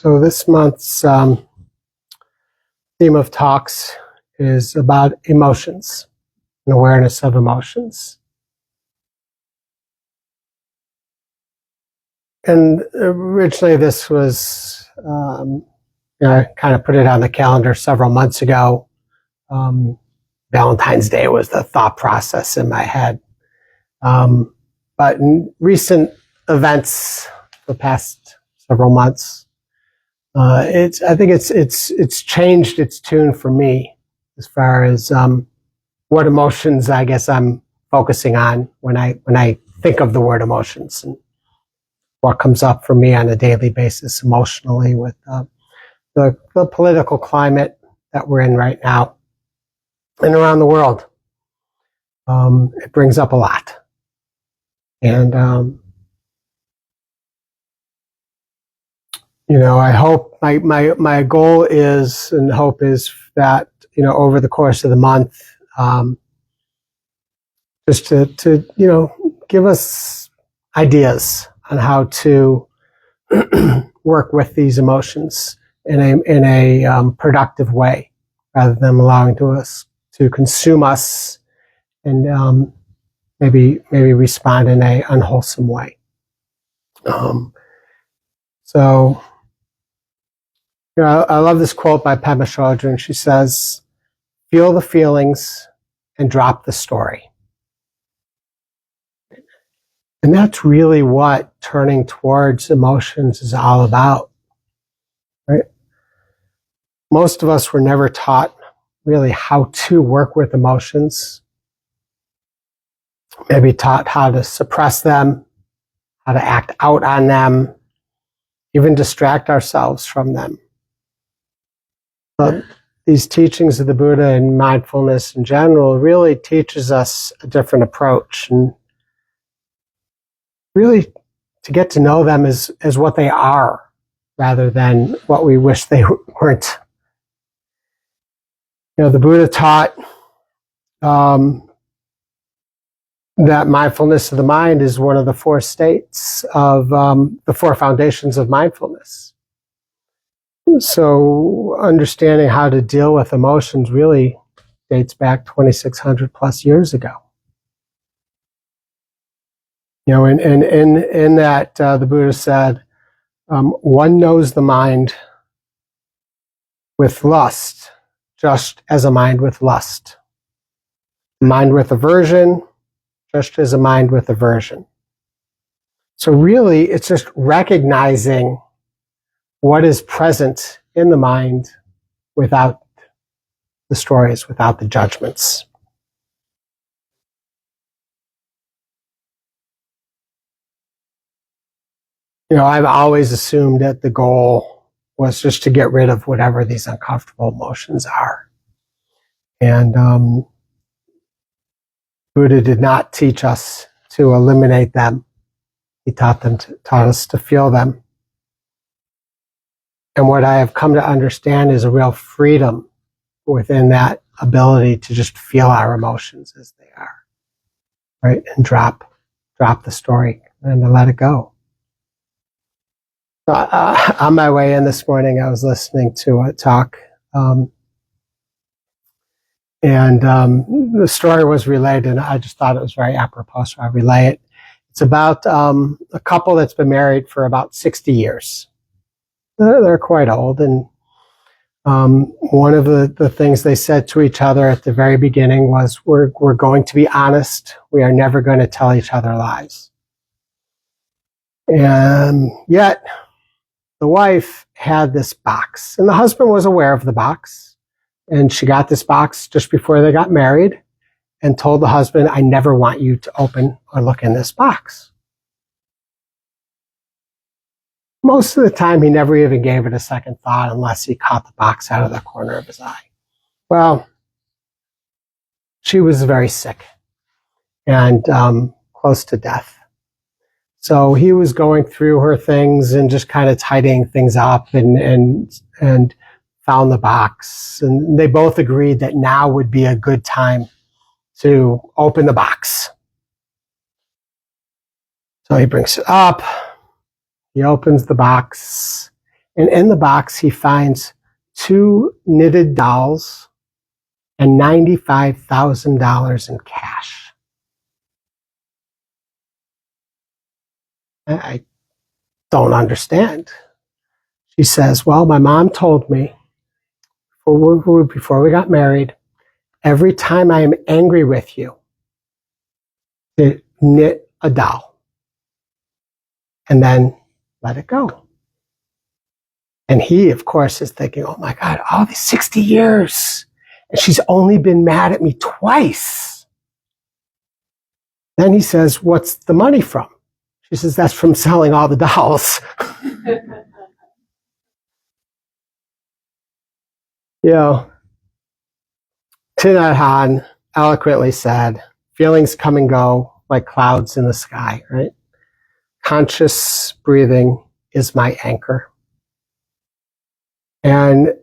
So this month's theme of talks is about emotions and awareness of emotions. And originally this was, I kind of put it on the calendar several months ago. Valentine's Day was the thought process in my head. But in recent events, the past several months, I think it's changed its tune for me as far as what emotions I guess I'm focusing on when I think of the word emotions, and what comes up for me on a daily basis emotionally with the political climate that we're in right now and around the world. It brings up a lot, and I hope my goal is, and hope is, that over the course of the month, just to give us ideas on how to work with these emotions in a productive way, rather than allowing us to consume us and maybe respond in a unwholesome way. So. I love this quote by Pema Chodron. She says, "Feel the feelings and drop the story." And that's really what turning towards emotions is all about, right? Most of us were never taught really how to work with emotions. Maybe taught how to suppress them, how to act out on them, even distract ourselves from them. But these teachings of the Buddha and mindfulness in general really teaches us a different approach, and really to get to know them as what they are, rather than what we wish they weren't. The Buddha taught that mindfulness of the mind is one of the four states of the four foundations of mindfulness. So understanding how to deal with emotions really dates back 2,600 plus years ago. And in that, the Buddha said, one knows the mind with lust, just as a mind with lust. Mind with aversion, just as a mind with aversion. So really, it's just recognizing what is present in the mind without the stories, without the judgments. I've always assumed that the goal was just to get rid of whatever these uncomfortable emotions are. And Buddha did not teach us to eliminate them. He taught us to feel them. And what I have come to understand is a real freedom within that ability to just feel our emotions as they are, right? And drop the story and to let it go. So, on my way in this morning, I was listening to a talk, and the story was relayed, and I just thought it was very apropos, so I relay it. It's about a couple that's been married for about 60 years. They're quite old, and one of the things they said to each other at the very beginning was, we're going to be honest. We are never going to tell each other lies. And yet, the wife had this box, and the husband was aware of the box. And she got this box just before they got married and told the husband, I never want you to open or look in this box. Most of the time, he never even gave it a second thought unless he caught the box out of the corner of his eye. Well, she was very sick and close to death. So he was going through her things and just kind of tidying things up and found the box. And they both agreed that now would be a good time to open the box. So he brings it up. He opens the box, And in the box, he finds 2 knitted dolls and $95,000 in cash. I don't understand. She says, well, my mom told me before we got married, every time I am angry with you, to knit a doll and then let it go. And he, of course, is thinking, oh my God, all these 60 years. And she's only been mad at me twice. Then he says, what's the money from? She says, that's from selling all the dolls. You know, Thich Nhat Hanh eloquently said, feelings come and go like clouds in the sky, right? Conscious breathing is my anchor. And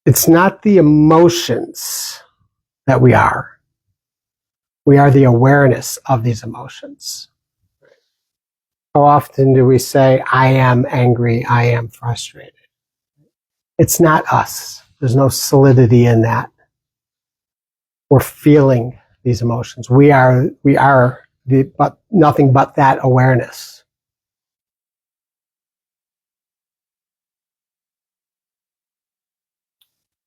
it's not the emotions that we are. We are the awareness of these emotions. How often do we say, I am angry, I am frustrated? It's not us. There's no solidity in that. We're feeling these emotions. We are nothing but that awareness.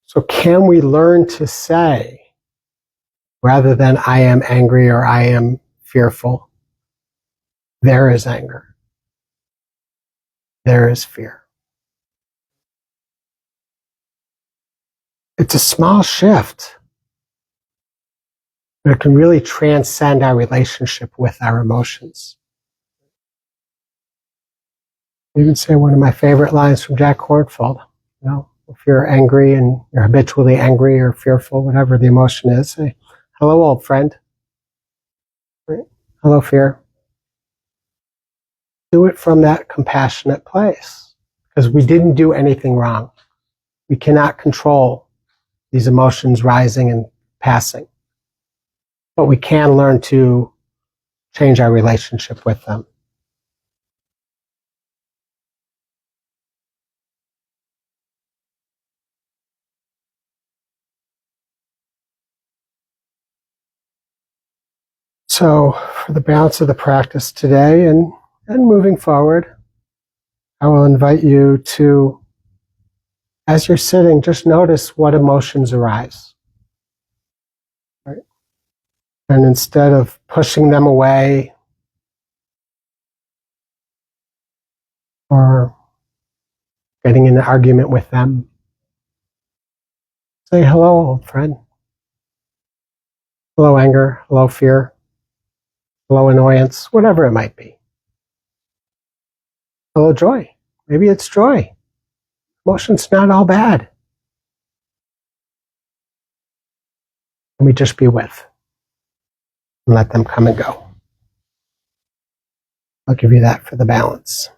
So can we learn to say, rather than I am angry or I am fearful, there is anger. There is fear. It's a small shift, but it can really transcend our relationship with our emotions. You can say one of my favorite lines from Jack Kornfield, you know, if you're angry and you're habitually angry or fearful, whatever the emotion is, say, hello, old friend. Right? Hello, fear. Do it from that compassionate place, because we didn't do anything wrong. We cannot control these emotions rising and passing, but we can learn to change our relationship with them. So for the balance of the practice today and moving forward, I will invite you to, as you're sitting, just notice what emotions arise. Right? And instead of pushing them away or getting in an argument with them, say hello, old friend. Hello, anger. Hello, fear. Hello, annoyance. Whatever it might be. Hello, joy. Maybe it's joy. Emotion's not all bad. Let me just be with and let them come and go. I'll give you that for the balance.